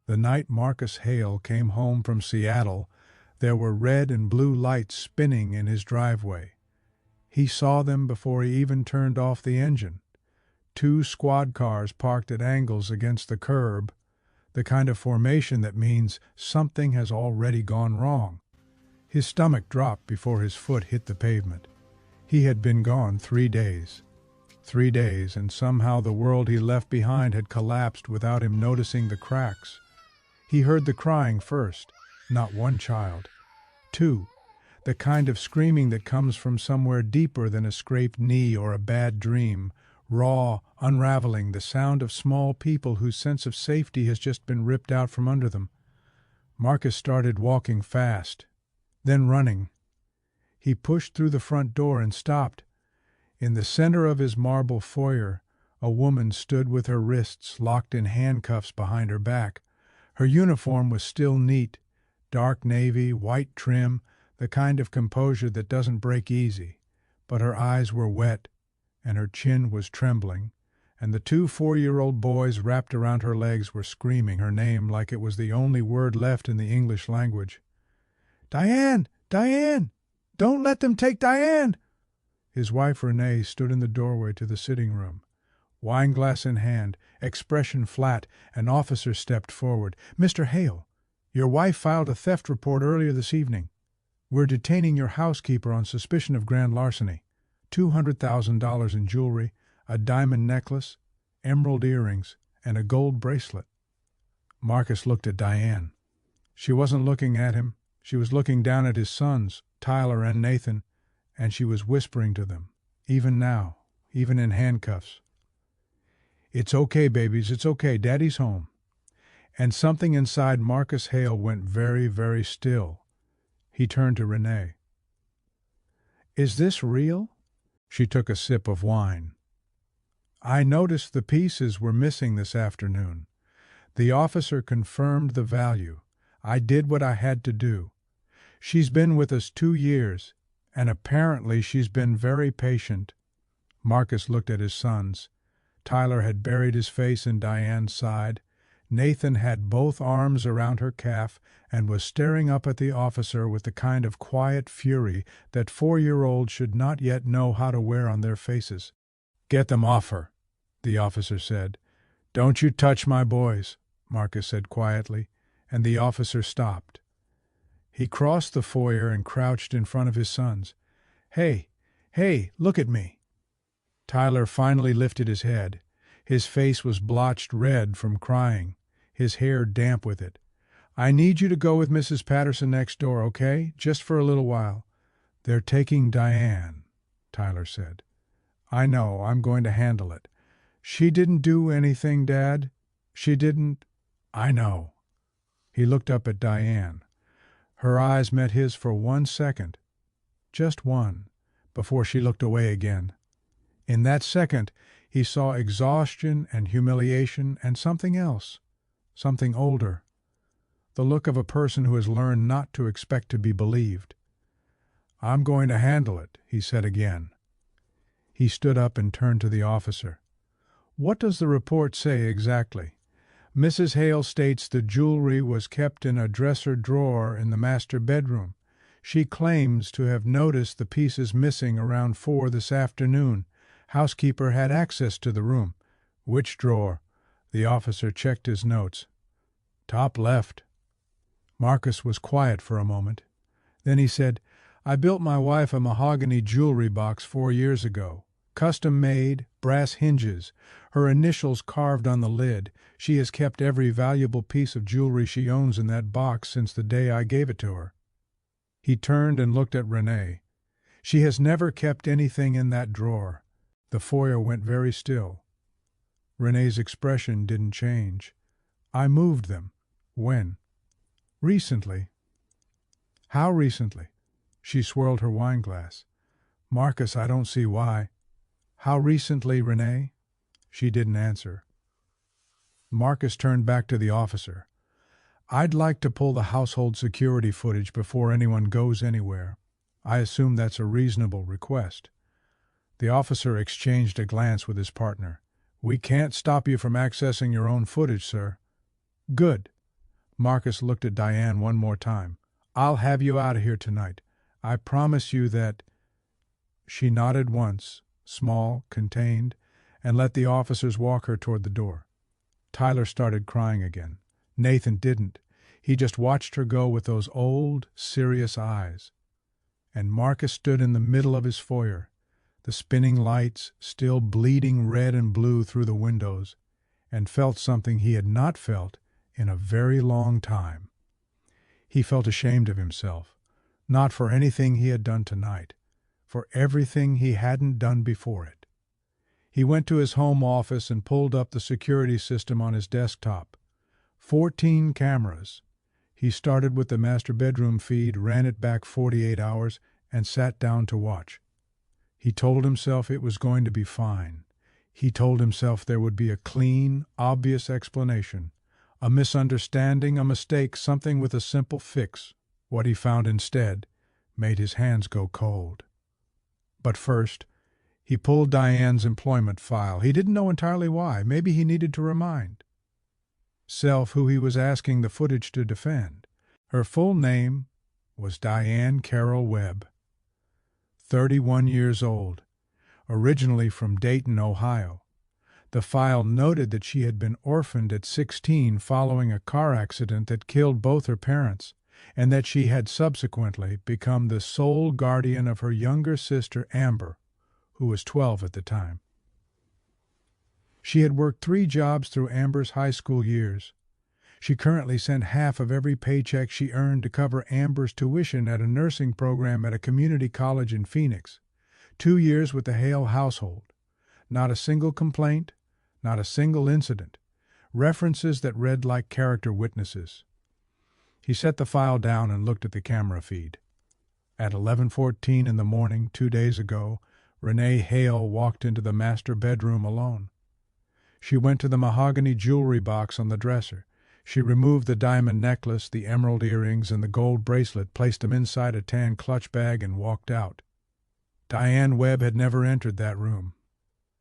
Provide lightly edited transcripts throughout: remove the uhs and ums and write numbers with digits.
The night Marcus Hale came home from Seattle, there were red and blue lights spinning in his driveway. He saw them before he even turned off the engine. 2 squad cars parked at angles against the curb, the kind of formation that means something has already gone wrong. His stomach dropped before his foot hit the pavement. He had been gone 3 days. 3 days, and somehow the world he left behind had collapsed without him noticing the cracks. He heard the crying first, not 1 child. 2, the kind of screaming that comes from somewhere deeper than a scraped knee or a bad dream, raw, unraveling, the sound of small people whose sense of safety has just been ripped out from under them. Marcus started walking fast, then running. He pushed through the front door and stopped. In the center of his marble foyer, a woman stood with her wrists locked in handcuffs behind her back. Her uniform was still neat, dark navy, white trim, the kind of composure that doesn't break easy. But her eyes were wet, and her chin was trembling, and the 2 4-year-old boys wrapped around her legs were screaming her name like it was the only word left in the English language. "Diane! Diane! Don't let them take Diane!" His wife Renee stood in the doorway to the sitting room. Wineglass in hand, expression flat, an officer stepped forward. "Mr. Hale, your wife filed a theft report earlier this evening. We're detaining your housekeeper on suspicion of grand larceny. $200,000 in jewelry, a diamond necklace, emerald earrings, and a gold bracelet." Marcus looked at Diane. She wasn't looking at him. She was looking down at his sons, Tyler and Nathan, and she was whispering to them, even now, even in handcuffs. "It's okay, babies, it's okay. Daddy's home." And something inside Marcus Hale went very, very still. He turned to Renee. "Is this real?" She took a sip of wine. "I noticed the pieces were missing this afternoon. The officer confirmed the value. I did what I had to do. She's been with us 2 years, and apparently she's been very patient." Marcus looked at his sons. Tyler had buried his face in Diane's side. Nathan had both arms around her calf and was staring up at the officer with the kind of quiet fury that 4-year-olds should not yet know how to wear on their faces. "Get them off her," the officer said. "Don't you touch my boys," Marcus said quietly, and the officer stopped. He crossed the foyer and crouched in front of his sons. Hey, look at me." Tyler finally lifted his head. His face was blotched red from crying, his hair damp with it. "I need you to go with Mrs. Patterson next door, okay? Just for a little while." "They're taking Diane," Tyler said. "I know, I'm going to handle it." "She didn't do anything, Dad. She didn't." "I know." He looked up at Diane. Her eyes met his for 1 second, just one, before she looked away again. In that second, he saw exhaustion and humiliation and something else, something older, the look of a person who has learned not to expect to be believed. "I'm going to handle it," he said again. He stood up and turned to the officer. "What does the report say exactly?" "Mrs. Hale states the jewelry was kept in a dresser drawer in the master bedroom. She claims to have noticed the pieces missing around 4 this afternoon. Housekeeper had access to the room." "Which drawer?" The officer checked his notes. "Top left." Marcus was quiet for a moment. Then he said, "I built my wife a mahogany jewelry box 4 years ago. Custom made, brass hinges, her initials carved on the lid. She has kept every valuable piece of jewelry she owns in that box since the day I gave it to her." He turned and looked at Renee. "She has never kept anything in that drawer." The foyer went very still. Renee's expression didn't change. "I moved them." "When?" "Recently." "How recently?" She swirled her wineglass. "Marcus, I don't see why." "How recently, Renee?" She didn't answer. Marcus turned back to the officer. "I'd like to pull the household security footage before anyone goes anywhere. I assume that's a reasonable request." The officer exchanged a glance with his partner. "We can't stop you from accessing your own footage, sir." "Good. Marcus looked at Diane one more time. "I'll have you out of here tonight. I promise you that—" She nodded once, small, contained, and let the officers walk her toward the door. Tyler started crying again. Nathan didn't. He just watched her go with those old, serious eyes. And Marcus stood in the middle of his foyer, the spinning lights still bleeding red and blue through the windows, and felt something he had not felt in a very long time. He felt ashamed of himself, not for anything he had done tonight, for everything he hadn't done before it. He went to his home office and pulled up the security system on his desktop. 14 cameras. He started with the master bedroom feed, ran it back 48 hours, and sat down to watch. He told himself it was going to be fine. He told himself there would be a clean, obvious explanation, a misunderstanding, a mistake, something with a simple fix. What he found instead made his hands go cold. But first, he pulled Diane's employment file. He didn't know entirely why. Maybe he needed to remind self who he was asking the footage to defend. Her full name was Diane Carol Webb, 31 years old, originally from Dayton, Ohio. The file noted that she had been orphaned at 16 following a car accident that killed both her parents, and that she had subsequently become the sole guardian of her younger sister Amber, who was 12 at the time. She had worked 3 jobs through Amber's high school years. She currently sent half of every paycheck she earned to cover Amber's tuition at a nursing program at a community college in Phoenix. 2 years with the Hale household. Not a single complaint, not a single incident. References that read like character witnesses. He set the file down and looked at the camera feed. At 11:14 in the morning, 2 days ago, Renee Hale walked into the master bedroom alone. She went to the mahogany jewelry box on the dresser. She removed the diamond necklace, the emerald earrings, and the gold bracelet, placed them inside a tan clutch bag, and walked out. Diane Webb had never entered that room.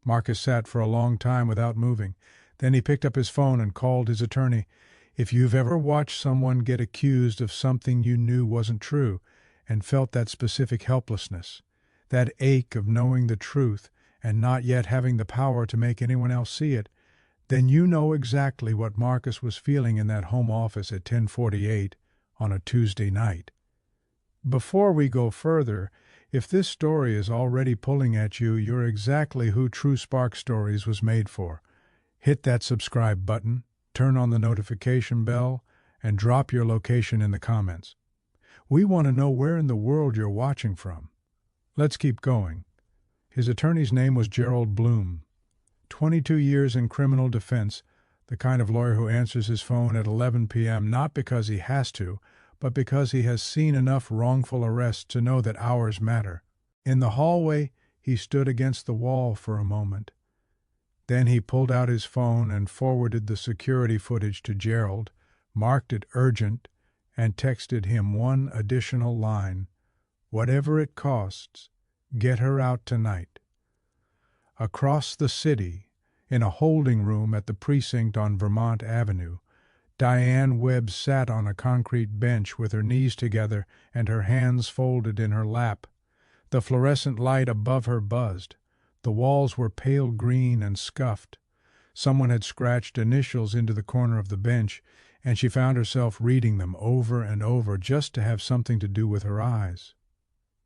Marcus sat for a long time without moving. Then he picked up his phone and called his attorney. If you've ever watched someone get accused of something you knew wasn't true and felt that specific helplessness, that ache of knowing the truth and not yet having the power to make anyone else see it, then you know exactly what Marcus was feeling in that home office at 10:48 on a Tuesday night. Before we go further, if this story is already pulling at you, you're exactly who True Spark Stories was made for. Hit that subscribe button, turn on the notification bell, and drop your location in the comments. We want to know where in the world you're watching from. Let's keep going. His attorney's name was Gerald Bloom. 22 years in criminal defense, the kind of lawyer who answers his phone at 11 p.m. not because he has to, but because he has seen enough wrongful arrests to know that hours matter. In the hallway, he stood against the wall for a moment. Then he pulled out his phone and forwarded the security footage to Gerald, marked it urgent, and texted him one additional line: "Whatever it costs, get her out tonight." Across the city, in a holding room at the precinct on Vermont Avenue, Diane Webb sat on a concrete bench with her knees together and her hands folded in her lap. The fluorescent light above her buzzed. The walls were pale green and scuffed. Someone had scratched initials into the corner of the bench, and she found herself reading them over and over just to have something to do with her eyes.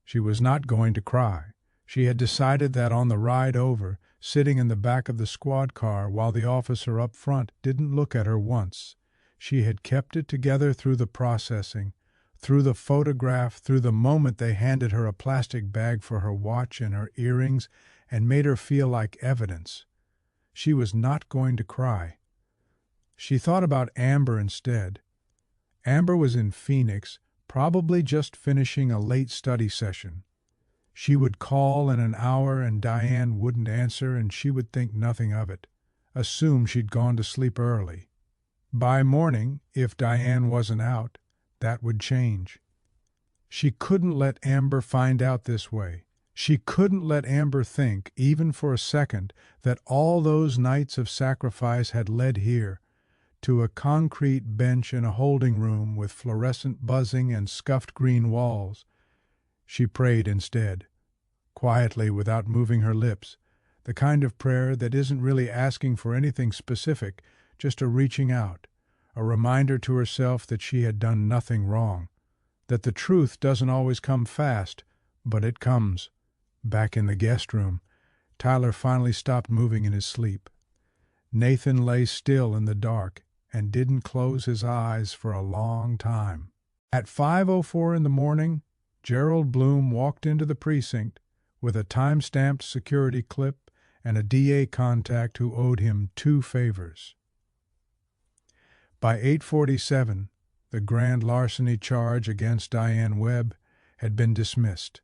She was not going to cry. She had decided that on the ride over, sitting in the back of the squad car while the officer up front didn't look at her once. She had kept it together through the processing, through the photograph, through the moment they handed her a plastic bag for her watch and her earrings and made her feel like evidence. She was not going to cry. She thought about Amber instead. Amber was in Phoenix, probably just finishing a late study session. She would call in an hour and Diane wouldn't answer, and she would think nothing of it, assume she'd gone to sleep early. By morning, if Diane wasn't out, that would change. She couldn't let Amber find out this way. She couldn't let Amber think, even for a second, that all those nights of sacrifice had led here, to a concrete bench in a holding room with fluorescent buzzing and scuffed green walls. She prayed instead, quietly without moving her lips, the kind of prayer that isn't really asking for anything specific, just a reaching out, a reminder to herself that she had done nothing wrong, that the truth doesn't always come fast, but it comes. Back in the guest room, Tyler finally stopped moving in his sleep. Nathan lay still in the dark and didn't close his eyes for a long time. At 5:04 in the morning, Gerald Bloom walked into the precinct with a time-stamped security clip and a DA contact who owed him 2 favors. By 8:47, the grand larceny charge against Diane Webb had been dismissed.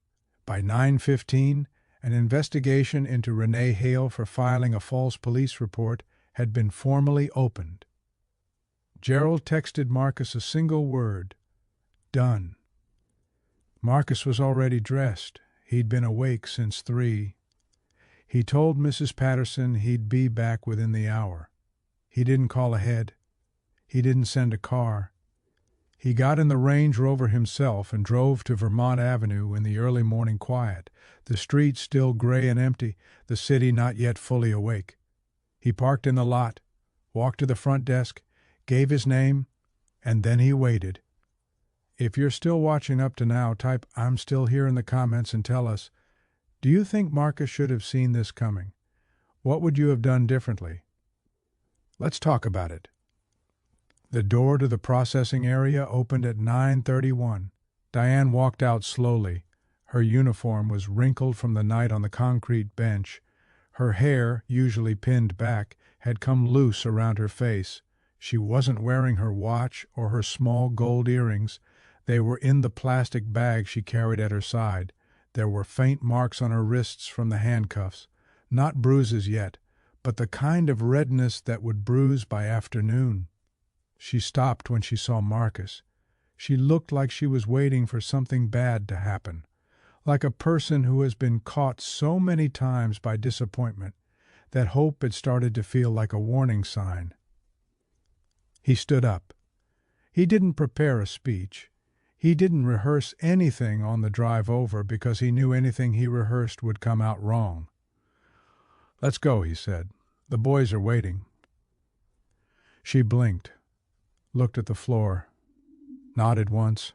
By 9:15, an investigation into Renee Hale for filing a false police report had been formally opened. Gerald texted Marcus a single word: done. Marcus was already dressed. He'd been awake since 3. He told Mrs. Patterson he'd be back within the hour. He didn't call ahead. He didn't send a car. He got in the Range Rover himself and drove to Vermont Avenue in the early morning quiet, the streets still gray and empty, the city not yet fully awake. He parked in the lot, walked to the front desk, gave his name, and then he waited. If you're still watching up to now, type "I'm still here" in the comments and tell us, do you think Marcus should have seen this coming? What would you have done differently? Let's talk about it. The door to the processing area opened at 9:31. Diane walked out slowly. Her uniform was wrinkled from the night on the concrete bench. Her hair, usually pinned back, had come loose around her face. She wasn't wearing her watch or her small gold earrings. They were in the plastic bag she carried at her side. There were faint marks on her wrists from the handcuffs. Not bruises yet, but the kind of redness that would bruise by afternoon. She stopped when she saw Marcus. She looked like she was waiting for something bad to happen, like a person who has been caught so many times by disappointment that hope had started to feel like a warning sign. He stood up. He didn't prepare a speech. He didn't rehearse anything on the drive over because he knew anything he rehearsed would come out wrong. "Let's go," he said. "The boys are waiting." She blinked, looked at the floor, nodded once.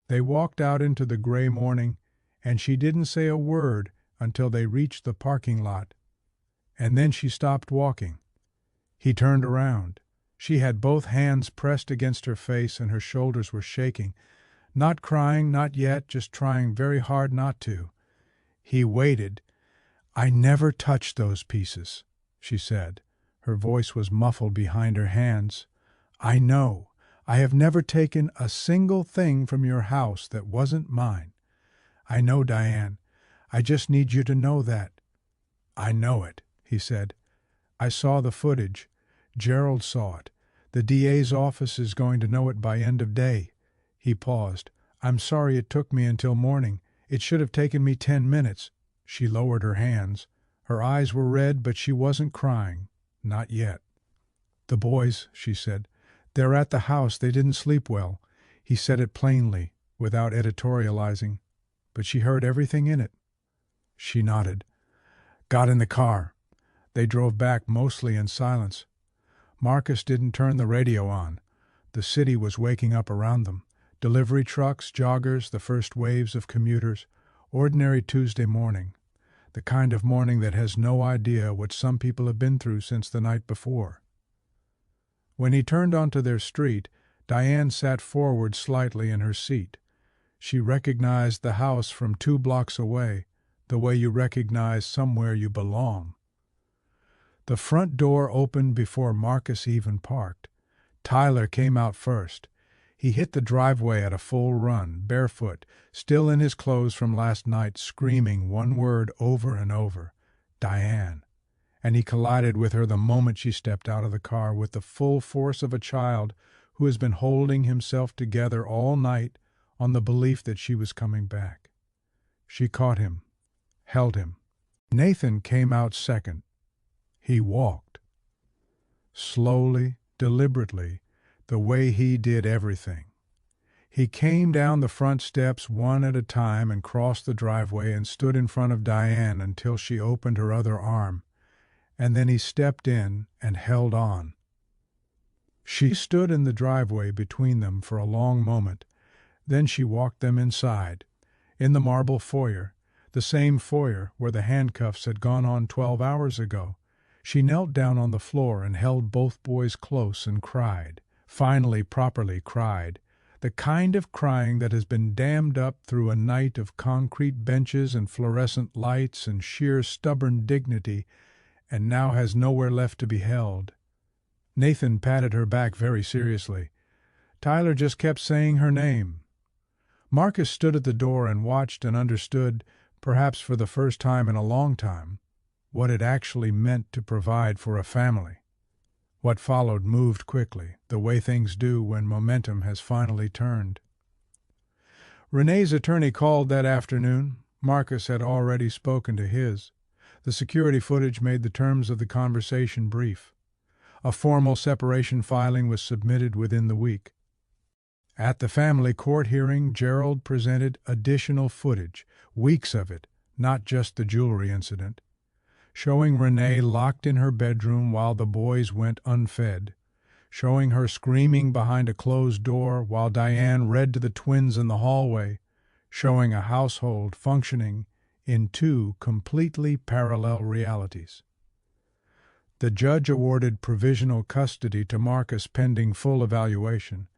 They walked out into the gray morning, and she didn't say a word until they reached the parking lot. And then she stopped walking. He turned around. She had both hands pressed against her face and her shoulders were shaking. Not crying, not yet, just trying very hard not to. He waited. "I never touched those pieces," she said. Her voice was muffled behind her hands. "I know. I have never taken a single thing from your house that wasn't mine. I know, Diane. I just need you to know that." "I know it," he said. "I saw the footage. Gerald saw it. The DA's office is going to know it by end of day." He paused. "I'm sorry it took me until morning. It should have taken me 10 minutes. She lowered her hands. Her eyes were red, but she wasn't crying. Not yet. "The boys," she said. "They're at the house. They didn't sleep well." He said it plainly, without editorializing, but she heard everything in it. She nodded. Got in the car. They drove back mostly in silence. Marcus didn't turn the radio on. The city was waking up around them. Delivery trucks, joggers, the first waves of commuters. Ordinary Tuesday morning. The kind of morning that has no idea what some people have been through since the night before. When he turned onto their street, Diane sat forward slightly in her seat. She recognized the house from 2 blocks away, the way you recognize somewhere you belong. The front door opened before Marcus even parked. Tyler came out first. He hit the driveway at a full run, barefoot, still in his clothes from last night, screaming one word over and over, "Diane." And he collided with her the moment she stepped out of the car with the full force of a child who has been holding himself together all night on the belief that she was coming back. She caught him, held him. Nathan came out second. He walked. Slowly, deliberately, the way he did everything. He came down the front steps one at a time and crossed the driveway and stood in front of Diane until she opened her other arm, and then he stepped in and held on. She stood in the driveway between them for a long moment. Then she walked them inside. In the marble foyer, the same foyer where the handcuffs had gone on 12 hours ago, she knelt down on the floor and held both boys close and cried, finally properly cried, the kind of crying that has been dammed up through a night of concrete benches and fluorescent lights and sheer stubborn dignity, and now has nowhere left to be held. Nathan patted her back very seriously. Tyler just kept saying her name. Marcus stood at the door and watched and understood, perhaps for the first time in a long time, what it actually meant to provide for a family. What followed moved quickly, the way things do when momentum has finally turned. Renee's attorney called that afternoon. Marcus had already spoken to his. The security footage made the terms of the conversation brief. A formal separation filing was submitted within the week. At the family court hearing, Gerald presented additional footage, weeks of it, not just the jewelry incident, showing Renee locked in her bedroom while the boys went unfed, showing her screaming behind a closed door while Diane read to the twins in the hallway, showing a household functioning in two completely parallel realities. The judge awarded provisional custody to Marcus pending full evaluation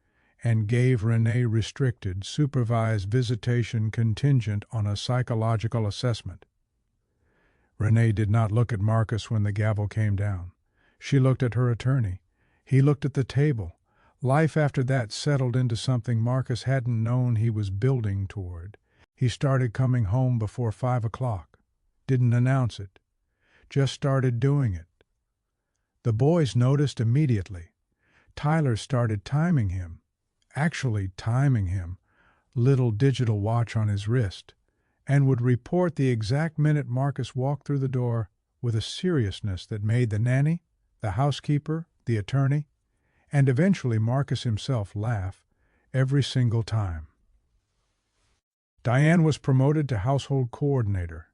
and gave Renee restricted, supervised visitation contingent on a psychological assessment. Renee did not look at Marcus when the gavel came down. She looked at her attorney. He looked at the table. Life after that settled into something Marcus hadn't known he was building toward. He started coming home before 5 o'clock. Didn't announce it. Just started doing it. The boys noticed immediately. Tyler started timing him. Actually timing him. Little digital watch on his wrist. And would report the exact minute Marcus walked through the door with a seriousness that made the nanny, the housekeeper, the attorney, and eventually Marcus himself laugh every single time. Diane was promoted to household coordinator.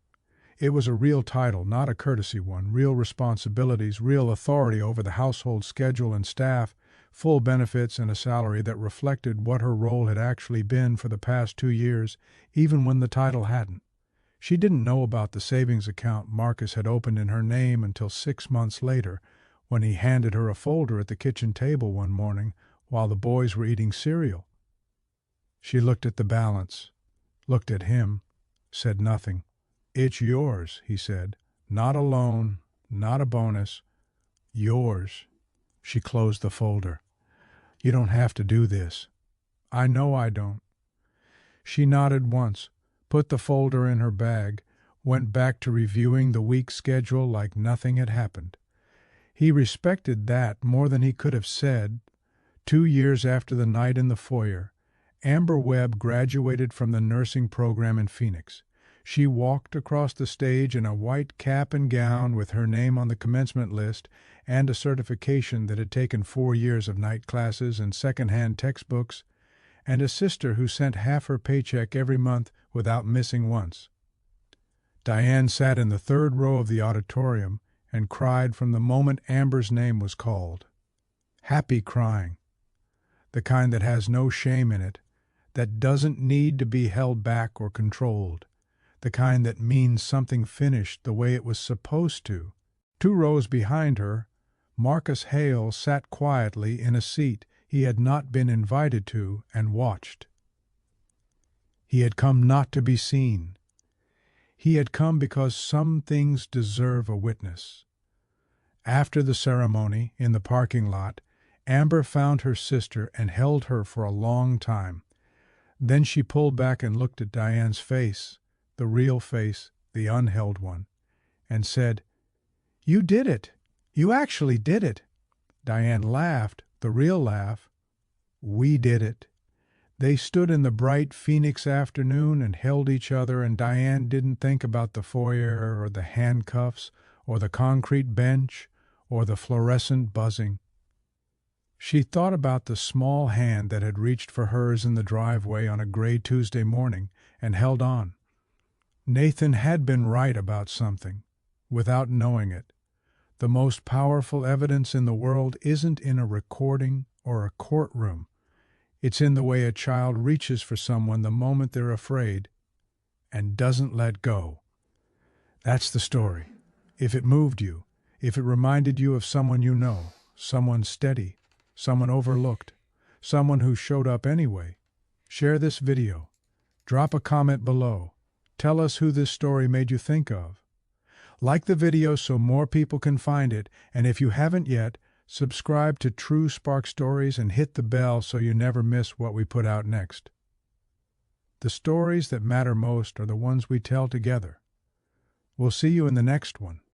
It was a real title, not a courtesy one, real responsibilities, real authority over the household schedule and staff, full benefits and a salary that reflected what her role had actually been for the past 2 years, even when the title hadn't. She didn't know about the savings account Marcus had opened in her name until 6 months later, when he handed her a folder at the kitchen table one morning while the boys were eating cereal. She looked at the balance, looked at him, said nothing. "It's yours," he said. "Not a loan, not a bonus. Yours." She closed the folder. "You don't have to do this." "I know I don't." She nodded once, put the folder in her bag, went back to reviewing the week's schedule like nothing had happened. He respected that more than he could have said. 2 years after the night in the foyer, Amber Webb graduated from the nursing program in Phoenix. She walked across the stage in a white cap and gown with her name on the commencement list and a certification that had taken 4 years of night classes and second-hand textbooks, and a sister who sent half her paycheck every month without missing once. Diane sat in the third row of the auditorium and cried from the moment Amber's name was called. Happy crying. The kind that has no shame in it, that doesn't need to be held back or controlled. The kind that means something finished the way it was supposed to. 2 rows behind her, Marcus Hale sat quietly in a seat he had not been invited to and watched. He had come not to be seen. He had come because some things deserve a witness. After the ceremony, in the parking lot, Amber found her sister and held her for a long time. Then she pulled back and looked at Diane's face, the real face, the unheld one, and said, "You did it. You actually did it." Diane laughed, the real laugh. "We did it." They stood in the bright Phoenix afternoon and held each other, and Diane didn't think about the foyer or the handcuffs or the concrete bench or the fluorescent buzzing. She thought about the small hand that had reached for hers in the driveway on a gray Tuesday morning and held on. Nathan had been right about something, without knowing it. The most powerful evidence in the world isn't in a recording or a courtroom. It's in the way a child reaches for someone the moment they're afraid and doesn't let go. That's the story. If it moved you, if it reminded you of someone you know, someone steady, someone overlooked, someone who showed up anyway, share this video. Drop a comment below. Tell us who this story made you think of. Like the video so more people can find it, and if you haven't yet, subscribe to True Spark Stories and hit the bell so you never miss what we put out next. The stories that matter most are the ones we tell together. We'll see you in the next one.